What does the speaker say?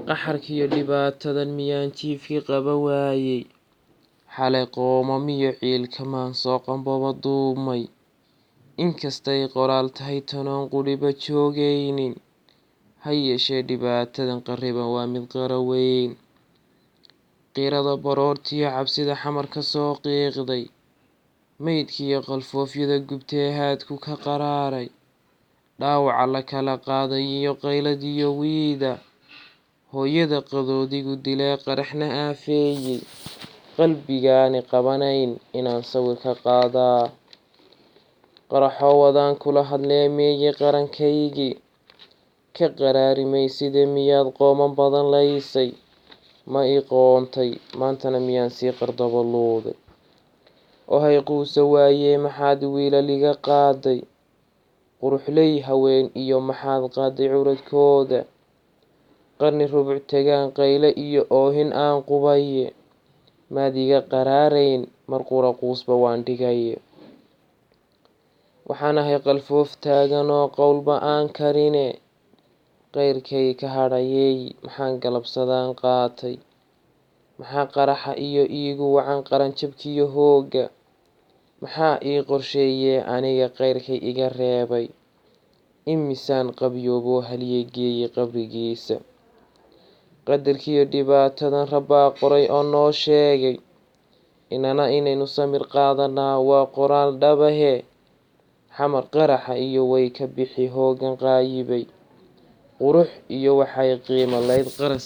qaxarkiyo dhibaatadan miyaan jiifkii qaba waayey, xalay qoomamiyo ciilkamaan soo qambaba duumay, inkastay qoraal tahay tanoon qudhiba joogaynin, ha yeeshee dhibaatadan qarriban waa mid qara weyn. Qirada baroortiyo cabsida xamar ka soo qiiqday, maydkiyo qalfoofyada gubtee haadku ka qaraaray, dhaawaca la kala qaaday iyo qayladiyo wiida, hooyada qadoodigu dilee qaraxna aafeeyey, qalbigaani qabanayn inaan sawir ka qaadaa. Qaraxoo wadaan kula hadlee meeyey qarankaygii, ka qaraari mayside miyaad qooman badan laysay, ma i qoontay maantana miyaan sii qardaba luuday, oo hay quusa waayee maxaad wiilaliga qaaday, quruxley haween iyo maxaad qaaday curadkooda, qarni rubuc tagaan qayle iyo oohin aan qubaye, maad iga qaraarayn mar qura quusba waan dhigaye. Waxaan ahay qalfoof taagan oo qowlba aan karine, qayrkay ka hadhayey maxaan galabsadaan qaatay, maxaa qaraxa iyo iigu wacan qaranjabkiyo hooga, maxaa ii qorsheeyee aniga qayrkay iga reebay, imisaan qabyooboo haliyey geeyey qabrigiisa. Qadarkiyo dhibaatadan rabbaa qoray oo noo sheegay, inaynu samir qaadanaa waa qoraal dhabahe, xamar qaraxa iyo way ka bixi hoogan qaayibay, qurux iyo waxay qiimo layd qaras